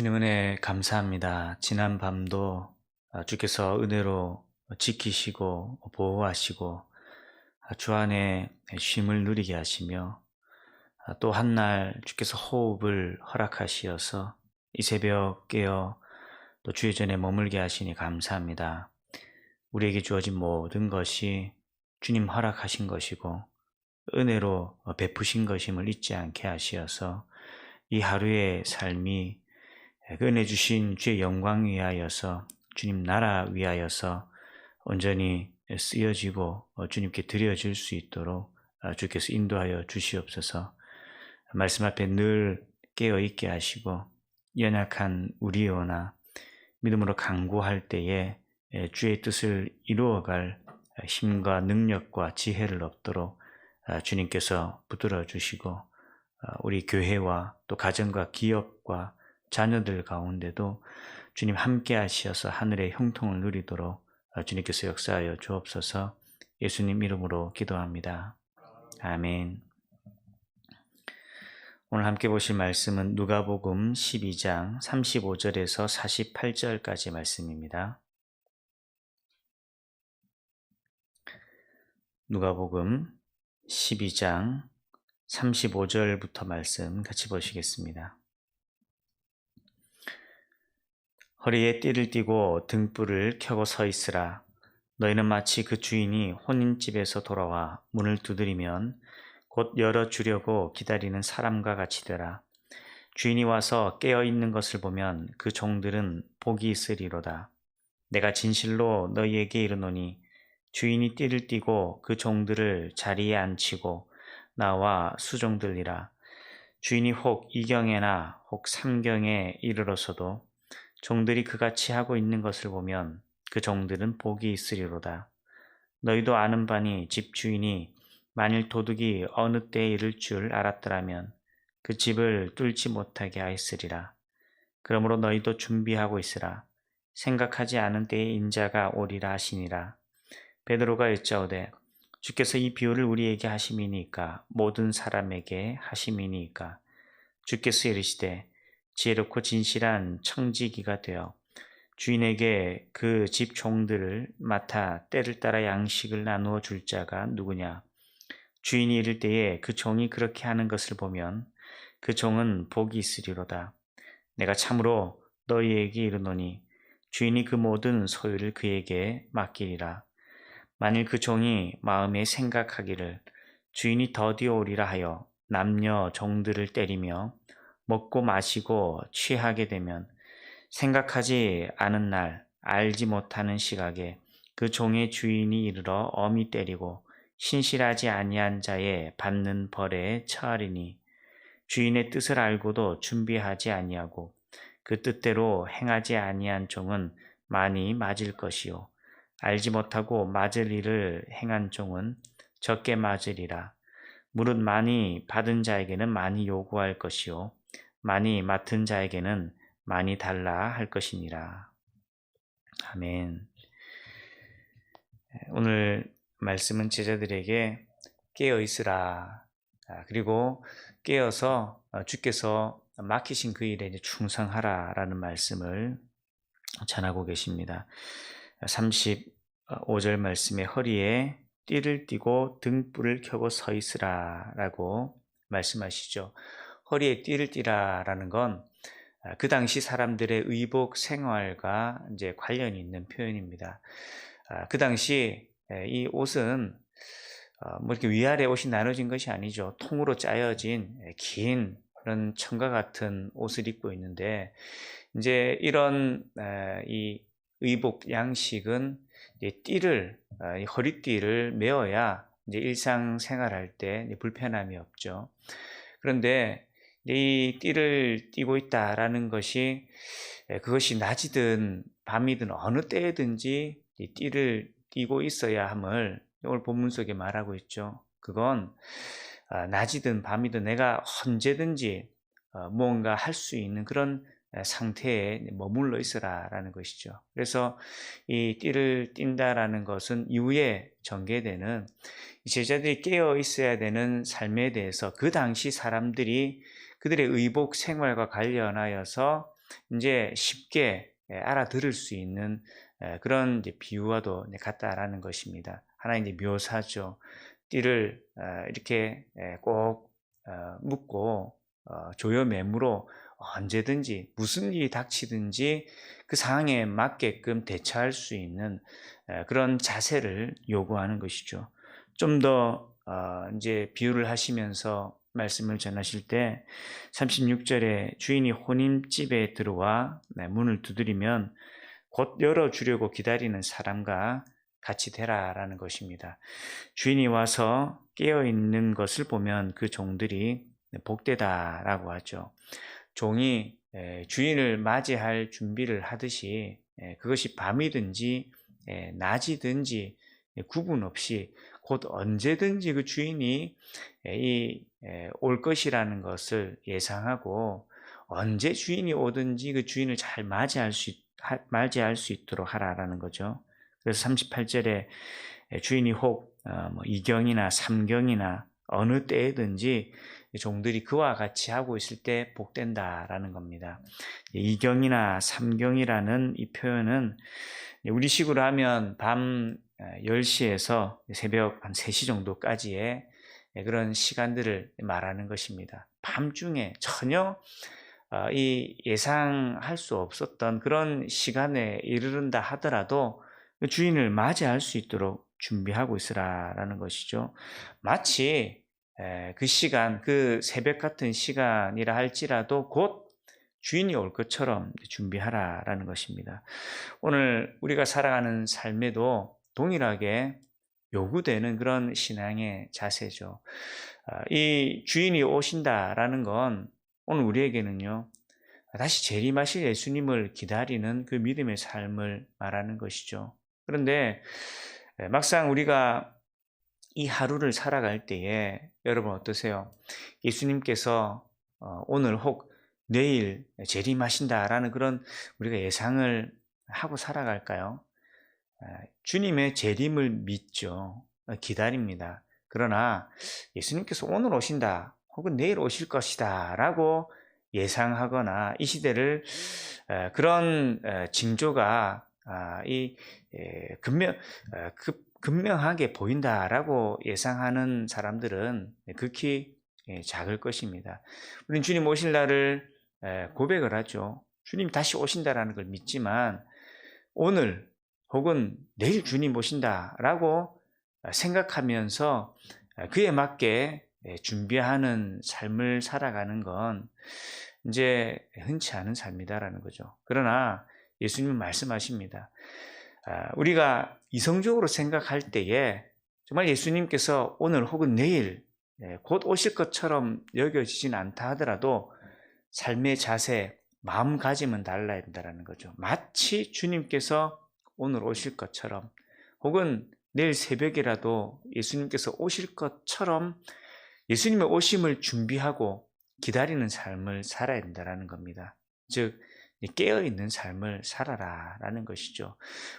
주님 은혜 감사합니다. 지난 밤도 주께서 은혜로 지키시고 보호하시고 주 안에 쉼을 누리게 하시며 또 한 날 주께서 호흡을 허락하시어서 이 새벽 깨어 또 주의 전에 머물게 하시니 감사합니다. 우리에게 주어진 모든 것이 주님 허락하신 것이고 은혜로 베푸신 것임을 잊지 않게 하시어서 이 하루의 삶이 그 은혜 주신 주의 영광 위하여서 주님 나라 위하여서 온전히 쓰여지고 주님께 드려질 수 있도록 주께서 인도하여 주시옵소서. 말씀 앞에 늘 깨어있게 하시고 연약한 우리요나 믿음으로 간구할 때에 주의 뜻을 이루어갈 힘과 능력과 지혜를 얻도록 주님께서 붙들어 주시고 우리 교회와 또 가정과 기업과 자녀들 가운데도 주님 함께 하시어서 하늘의 형통을 누리도록 주님께서 역사하여 주옵소서. 예수님 이름으로 기도합니다. 아멘. 오늘 함께 보실 말씀은 누가복음 12장 35절에서 48절까지 말씀입니다. 누가복음 12장 35절부터 말씀 같이 보시겠습니다. 허리에 띠를 띠고 등불을 켜고 서 있으라. 너희는 마치 그 주인이 혼인집에서 돌아와 문을 두드리면 곧 열어주려고 기다리는 사람과 같이 되라. 주인이 와서 깨어있는 것을 보면 그 종들은 복이 있으리로다. 내가 진실로 너희에게 이르노니 주인이 띠를 띠고 그 종들을 자리에 앉히고 나와 수종들리라. 주인이 혹 이경에나 혹 삼경에 이르러서도 종들이 그같이 하고 있는 것을 보면 그 종들은 복이 있으리로다. 너희도 아는 바니 집주인이 만일 도둑이 어느 때에 이를 줄 알았더라면 그 집을 뚫지 못하게 하였으리라. 그러므로 너희도 준비하고 있으라. 생각하지 않은 때에 인자가 오리라 하시니라. 베드로가 여짜오되 주께서 이 비유를 우리에게 하심이니까 모든 사람에게 하심이니까. 주께서 이르시되 지혜롭고 진실한 청지기가 되어 주인에게 그 집 종들을 맡아 때를 따라 양식을 나누어 줄 자가 누구냐? 주인이 이를 때에 그 종이 그렇게 하는 것을 보면 그 종은 복이 있으리로다. 내가 참으로 너희에게 이르노니 주인이 그 모든 소유를 그에게 맡기리라. 만일 그 종이 마음에 생각하기를 주인이 더디어 오리라 하여 남녀 종들을 때리며 먹고 마시고 취하게 되면 생각하지 않은 날 알지 못하는 시각에 그 종의 주인이 이르러 엄히 때리고 신실하지 아니한 자의 받는 벌에 처하리니 주인의 뜻을 알고도 준비하지 아니하고 그 뜻대로 행하지 아니한 종은 많이 맞을 것이요 알지 못하고 맞을 일을 행한 종은 적게 맞으리라. 무릇 많이 받은 자에게는 많이 요구할 것이요 많이 맡은 자에게는 많이 달라 할 것이니라. 아멘. 오늘 말씀은 제자들에게 깨어 있으라. 그리고 깨어서 주께서 맡기신 그 일에 충성하라라는 말씀을 전하고 계십니다. 35절 말씀에 허리에 띠를 띠고 등불을 켜고 서 있으라라고 말씀하시죠. 허리에 띠를 띠라라는 건 그 당시 사람들의 의복 생활과 이제 관련이 있는 표현입니다. 그 당시 이 옷은 뭐 이렇게 위아래 옷이 나눠진 것이 아니죠. 통으로 짜여진 긴 그런 천과 같은 옷을 입고 있는데 이제 이런 이 의복 양식은 이제 띠를 허리띠를 메어야 이제 일상생활할 때 불편함이 없죠. 그런데 이 띠를 띠고 있다라는 것이 그것이 낮이든 밤이든 어느 때든지 이 띠를 띠고 있어야 함을 오늘 본문 속에 말하고 있죠. 그건 낮이든 밤이든 내가 언제든지 무언가 할 수 있는 그런 상태에 머물러 있으라라는 것이죠. 그래서 이 띠를 띈다라는 것은 이후에 전개되는 제자들이 깨어 있어야 되는 삶에 대해서 그 당시 사람들이 그들의 의복 생활과 관련하여서 이제 쉽게 알아들을 수 있는 그런 이제 비유와도 같다라는 것입니다. 하나 이제 묘사죠. 띠를 이렇게 꼭 묶고 조여 매무로 언제든지 무슨 일이 닥치든지 그 상황에 맞게끔 대처할 수 있는 그런 자세를 요구하는 것이죠. 좀 더 이제 비유를 하시면서 말씀을 전하실 때 36절에 주인이 혼인집에 들어와 문을 두드리면 곧 열어주려고 기다리는 사람과 같이 되라라는 것입니다. 주인이 와서 깨어있는 것을 보면 그 종들이 복되다라고 하죠. 종이 주인을 맞이할 준비를 하듯이 그것이 밤이든지 낮이든지 구분 없이 곧 언제든지 그 주인이 올 것이라는 것을 예상하고 언제 주인이 오든지 그 주인을 잘 맞이할 수 있도록 하라라는 거죠. 그래서 38절에 주인이 혹 이경이나 삼경이나 어느 때에든지 종들이 그와 같이 하고 있을 때 복된다라는 겁니다. 이경이나 삼경이라는 이 표현은 우리식으로 하면 밤 10시에서 새벽 한 3시 정도까지의 그런 시간들을 말하는 것입니다. 밤중에 전혀 이 예상할 수 없었던 그런 시간에 이르른다 하더라도 주인을 맞이할 수 있도록 준비하고 있으라라는 것이죠. 마치 그 시간, 그 새벽 같은 시간이라 할지라도 곧 주인이 올 것처럼 준비하라라는 것입니다. 오늘 우리가 살아가는 삶에도 동일하게 요구되는 그런 신앙의 자세죠. 이 주인이 오신다라는 건 오늘 우리에게는요, 다시 재림하실 예수님을 기다리는 그 믿음의 삶을 말하는 것이죠. 그런데 막상 우리가 이 하루를 살아갈 때에 여러분 어떠세요? 예수님께서 오늘 혹 내일 재림하신다라는 그런 우리가 예상을 하고 살아갈까요? 주님의 재림을 믿죠. 기다립니다. 그러나 예수님께서 오늘 오신다 혹은 내일 오실 것이다 라고 예상하거나 이 시대를 그런 징조가 근명하게 보인다라고 예상하는 사람들은 극히 작을 것입니다. 우리는 주님 오실 날을 고백을 하죠. 주님 다시 오신다라는 걸 믿지만 오늘 혹은 내일 주님 오신다라고 생각하면서 그에 맞게 준비하는 삶을 살아가는 건 이제 흔치 않은 삶이다라는 거죠. 그러나 예수님은 말씀하십니다. 우리가 이성적으로 생각할 때에 정말 예수님께서 오늘 혹은 내일 곧 오실 것처럼 여겨지진 않다 하더라도 삶의 자세, 마음가짐은 달라야 된다는 거죠. 마치 주님께서 오늘 오실 것처럼 혹은 내일 새벽이라도 예수님께서 오실 것처럼 예수님의 오심을 준비하고 기다리는 삶을 살아야 된다는 겁니다. 즉 깨어있는 삶을 살아라라는 것이죠.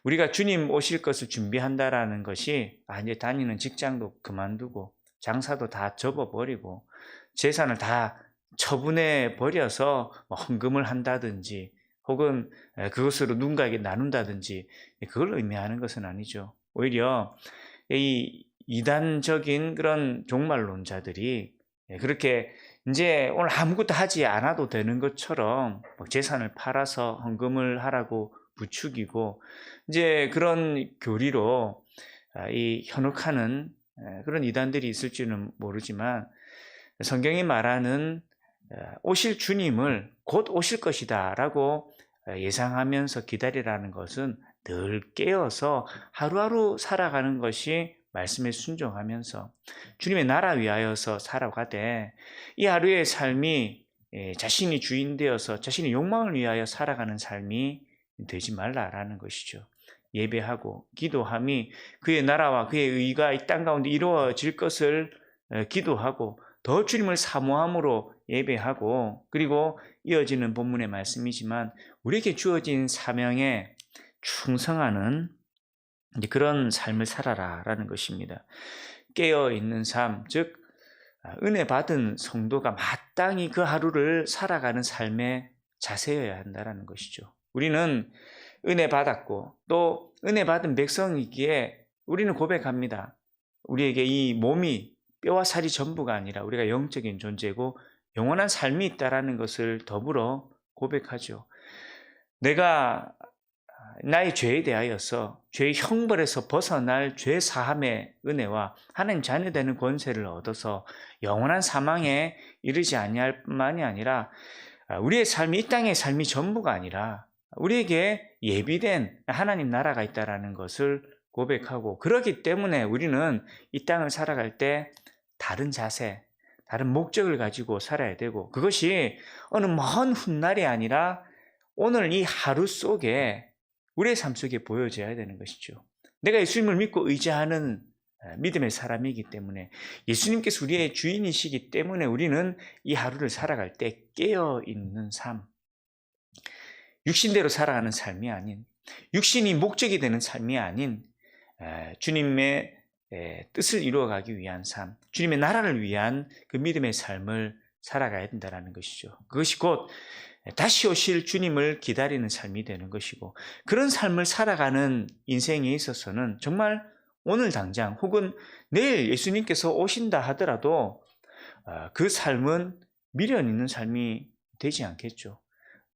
우리가 주님 오실 것을 준비한다라는 것이 이제 다니는 직장도 그만두고 장사도 다 접어버리고 재산을 다 처분해 버려서 헌금을 한다든지 혹은 그것으로 누군가에게 나눈다든지 그걸 의미하는 것은 아니죠. 오히려 이 이단적인 그런 종말론자들이 그렇게 이제 오늘 아무것도 하지 않아도 되는 것처럼 재산을 팔아서 헌금을 하라고 부추기고 이제 그런 교리로 이 현혹하는 그런 이단들이 있을지는 모르지만 성경이 말하는 오실 주님을 곧 오실 것이다 라고 예상하면서 기다리라는 것은 늘 깨어서 하루하루 살아가는 것이 말씀에 순종하면서 주님의 나라 위하여서 살아가되 이 하루의 삶이 자신이 주인 되어서 자신의 욕망을 위하여 살아가는 삶이 되지 말라라는 것이죠. 예배하고 기도함이 그의 나라와 그의 의가 이 땅 가운데 이루어질 것을 기도하고 더 주님을 사모함으로 예배하고 그리고 이어지는 본문의 말씀이지만 우리에게 주어진 사명에 충성하는 그런 삶을 살아라라는 것입니다. 깨어있는 삶, 즉 은혜 받은 성도가 마땅히 그 하루를 살아가는 삶의 자세여야 한다는 것이죠. 우리는 은혜 받았고 또 은혜 받은 백성이기에 우리는 고백합니다. 우리에게 이 몸이 뼈와 살이 전부가 아니라 우리가 영적인 존재고 영원한 삶이 있다라는 것을 더불어 고백하죠. 내가 나의 죄에 대하여서 죄의 형벌에서 벗어날 죄 사함의 은혜와 하나님 자녀 되는 권세를 얻어서 영원한 사망에 이르지 아니할 뿐만이 아니라 우리의 삶이 이 땅의 삶이 전부가 아니라 우리에게 예비된 하나님 나라가 있다라는 것을 고백하고, 그렇기 때문에 우리는 이 땅을 살아갈 때 다른 자세, 다른 목적을 가지고 살아야 되고, 그것이 어느 먼 훗날이 아니라 오늘 이 하루 속에 우리의 삶 속에 보여져야 되는 것이죠. 내가 예수님을 믿고 의지하는 믿음의 사람이기 때문에, 예수님께서 우리의 주인이시기 때문에 우리는 이 하루를 살아갈 때 깨어있는 삶, 육신대로 살아가는 삶이 아닌, 육신이 목적이 되는 삶이 아닌 주님의 뜻을 이루어가기 위한 삶, 주님의 나라를 위한 그 믿음의 삶을 살아가야 된다는 것이죠. 그것이 곧 다시 오실 주님을 기다리는 삶이 되는 것이고, 그런 삶을 살아가는 인생에 있어서는 정말 오늘 당장 혹은 내일 예수님께서 오신다 하더라도 그 삶은 미련 있는 삶이 되지 않겠죠.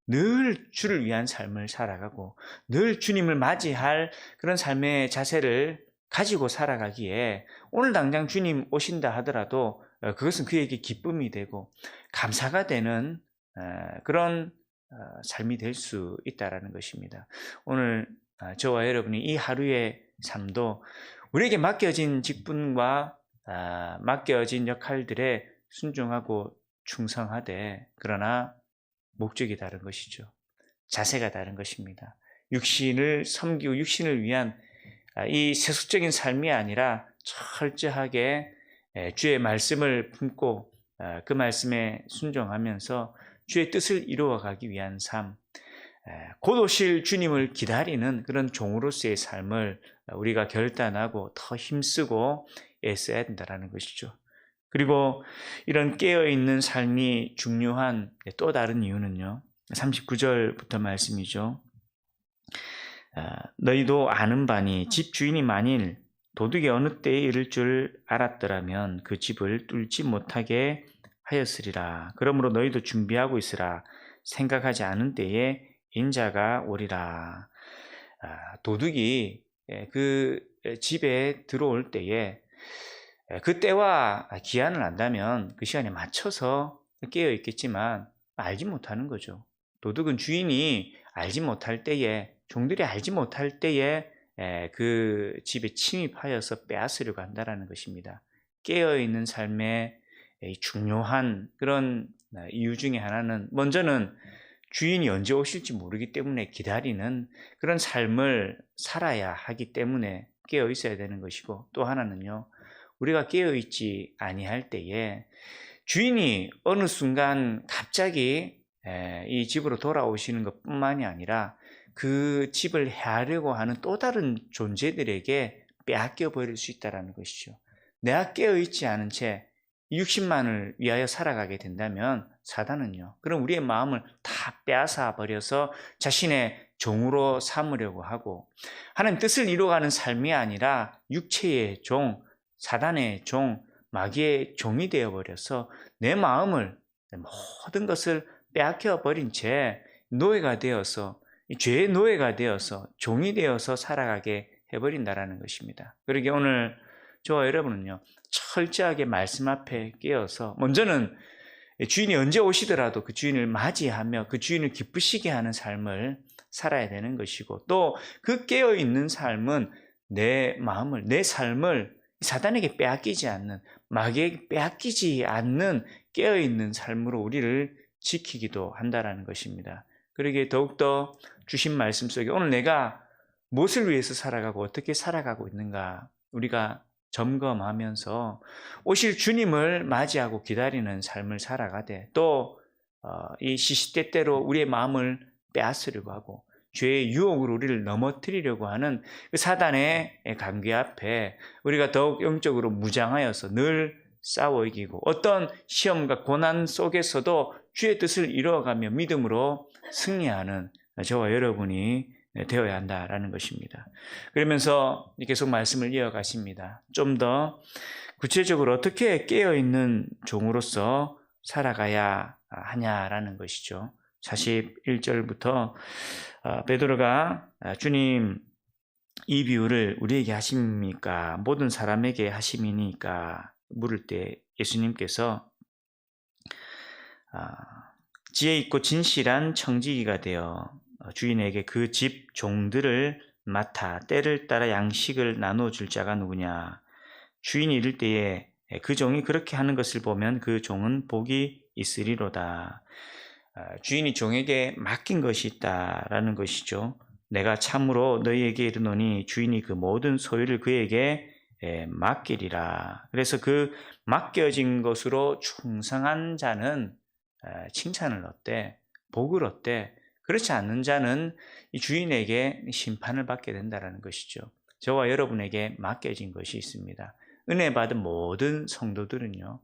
늘 주를 위한 삶을 살아가고 늘 주님을 맞이할 그런 삶의 자세를 가지고 살아가기에 오늘 당장 주님 오신다 하더라도 그것은 그에게 기쁨이 되고 감사가 되는 그런 삶이 될 수 있다는 것입니다. 오늘 저와 여러분이 이 하루의 삶도 우리에게 맡겨진 직분과 맡겨진 역할들에 순종하고 충성하되, 그러나 목적이 다른 것이죠. 자세가 다른 것입니다. 육신을 섬기고 육신을 위한 이 세속적인 삶이 아니라 철저하게 주의 말씀을 품고 그 말씀에 순종하면서 주의 뜻을 이루어가기 위한 삶, 곧 오실 주님을 기다리는 그런 종으로서의 삶을 우리가 결단하고 더 힘쓰고 애써야 된다는 것이죠. 그리고 이런 깨어있는 삶이 중요한 또 다른 이유는요, 39절부터 말씀이죠. 너희도 아는 바니 집 주인이 만일 도둑이 어느 때에 이를 줄 알았더라면 그 집을 뚫지 못하게 하였으리라. 그러므로 너희도 준비하고 있으라. 생각하지 않은 때에 인자가 오리라. 도둑이 그 집에 들어올 때에 그 때와 기한을 안다면 그 시간에 맞춰서 깨어 있겠지만 알지 못하는 거죠. 도둑은 주인이 알지 못할 때에, 종들이 알지 못할 때에 그 집에 침입하여서 빼앗으려고 한다는 것입니다. 깨어있는 삶의 중요한 그런 이유 중에 하나는, 먼저는 주인이 언제 오실지 모르기 때문에 기다리는 그런 삶을 살아야 하기 때문에 깨어 있어야 되는 것이고, 또 하나는요, 우리가 깨어있지 아니할 때에 주인이 어느 순간 갑자기 이 집으로 돌아오시는 것뿐만이 아니라 그 집을 해하려고 하는 또 다른 존재들에게 빼앗겨 버릴 수 있다는 것이죠. 내가 깨어있지 않은 채 육신만을 위하여 살아가게 된다면 사단은요, 그럼 우리의 마음을 다 빼앗아 버려서 자신의 종으로 삼으려고 하고, 하나님 뜻을 이루어가는 삶이 아니라 육체의 종, 사단의 종, 마귀의 종이 되어버려서 내 마음을, 모든 것을 빼앗겨 버린 채 노예가 되어서, 죄의 노예가 되어서 종이 되어서 살아가게 해버린다는 것입니다. 그러기에 오늘 저와 여러분은요, 철저하게 말씀 앞에 깨어서 먼저는 주인이 언제 오시더라도 그 주인을 맞이하며 그 주인을 기쁘시게 하는 삶을 살아야 되는 것이고, 또 그 깨어있는 삶은 내 마음을, 내 삶을 사단에게 빼앗기지 않는, 마귀에게 빼앗기지 않는 깨어있는 삶으로 우리를 지키기도 한다는 것입니다. 그러기에 더욱더 주신 말씀 속에 오늘 내가 무엇을 위해서 살아가고 어떻게 살아가고 있는가 우리가 점검하면서 오실 주님을 맞이하고 기다리는 삶을 살아가되, 또 이 시시때때로 우리의 마음을 빼앗으려고 하고 죄의 유혹으로 우리를 넘어뜨리려고 하는 그 사단의 관계 앞에 우리가 더욱 영적으로 무장하여서 늘 싸워 이기고, 어떤 시험과 고난 속에서도 주의 뜻을 이루어가며 믿음으로 승리하는 저와 여러분이 되어야 한다라는 것입니다. 그러면서 계속 말씀을 이어가십니다. 좀 더 구체적으로 어떻게 깨어있는 종으로서 살아가야 하냐라는 것이죠. 41절부터 베드로가 주님 이 비유를 우리에게 하십니까? 모든 사람에게 하심이니까 물을 때 예수님께서 지혜 있고 진실한 청지기가 되어 주인에게 그 집 종들을 맡아 때를 따라 양식을 나눠줄 자가 누구냐? 주인이 이를 때에 그 종이 그렇게 하는 것을 보면 그 종은 복이 있으리로다. 주인이 종에게 맡긴 것이 있다라는 것이죠. 내가 참으로 너희에게 이르노니 주인이 그 모든 소유를 그에게 맡기리라. 그래서 그 맡겨진 것으로 충성한 자는 칭찬을 얻되 복을 얻되, 그렇지 않는 자는 이 주인에게 심판을 받게 된다는 것이죠. 저와 여러분에게 맡겨진 것이 있습니다. 은혜 받은 모든 성도들은요,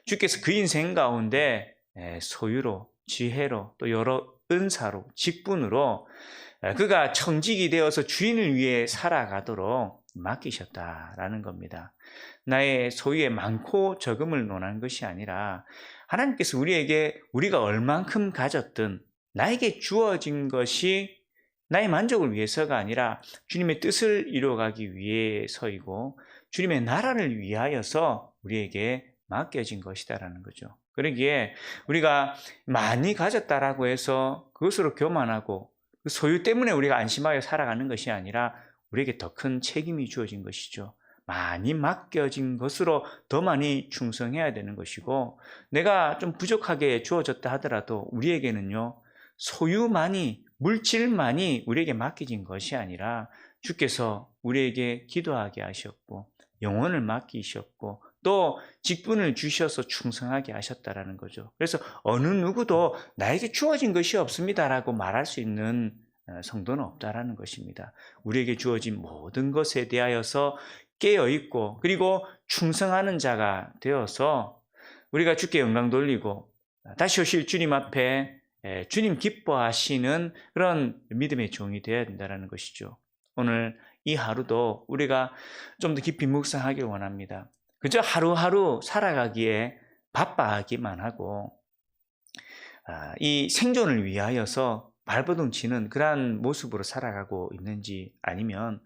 주께서 그 인생 가운데 소유로, 지혜로, 또 여러 은사로, 직분으로 그가 청직이 되어서 주인을 위해 살아가도록 맡기셨다라는 겁니다. 나의 소유의 많고 적음을 논한 것이 아니라 하나님께서 우리에게 우리가 얼만큼 가졌든 나에게 주어진 것이 나의 만족을 위해서가 아니라 주님의 뜻을 이루어가기 위해서이고 주님의 나라를 위하여서 우리에게 맡겨진 것이다라는 거죠. 그러기에 우리가 많이 가졌다라고 해서 그것으로 교만하고 그 소유 때문에 우리가 안심하여 살아가는 것이 아니라 우리에게 더 큰 책임이 주어진 것이죠. 많이 맡겨진 것으로 더 많이 충성해야 되는 것이고, 내가 좀 부족하게 주어졌다 하더라도 우리에게는요, 소유만이, 물질만이 우리에게 맡겨진 것이 아니라 주께서 우리에게 기도하게 하셨고 영혼을 맡기셨고 또 직분을 주셔서 충성하게 하셨다라는 거죠. 그래서 어느 누구도 나에게 주어진 것이 없습니다라고 말할 수 있는 성도는 없다라는 것입니다. 우리에게 주어진 모든 것에 대하여서 깨어있고 그리고 충성하는 자가 되어서 우리가 주께 영광 돌리고 다시 오실 주님 앞에 주님 기뻐하시는 그런 믿음의 종이 되어야 된다는 것이죠. 오늘 이 하루도 우리가 좀 더 깊이 묵상하길 원합니다. 그저 하루하루 살아가기에 바빠하기만 하고 이 생존을 위하여서 발버둥 치는 그러한 모습으로 살아가고 있는지, 아니면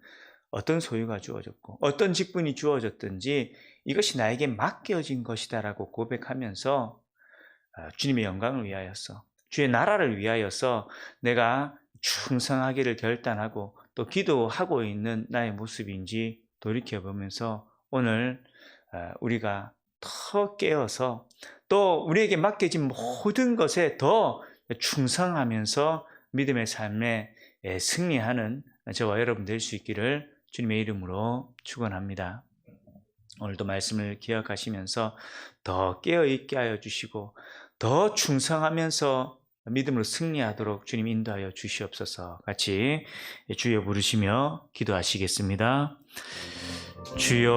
어떤 소유가 주어졌고 어떤 직분이 주어졌든지 이것이 나에게 맡겨진 것이다라고 고백하면서 주님의 영광을 위하여서 주의 나라를 위하여서 내가 충성하기를 결단하고 또 기도하고 있는 나의 모습인지 돌이켜보면서 오늘 우리가 더 깨어서 또 우리에게 맡겨진 모든 것에 더 충성하면서 믿음의 삶에 승리하는 저와 여러분 될 수 있기를 주님의 이름으로 축원합니다. 오늘도 말씀을 기억하시면서 더 깨어있게 하여 주시고 더 충성하면서 믿음으로 승리하도록 주님 인도하여 주시옵소서. 같이 주여 부르시며 기도하시겠습니다. 주여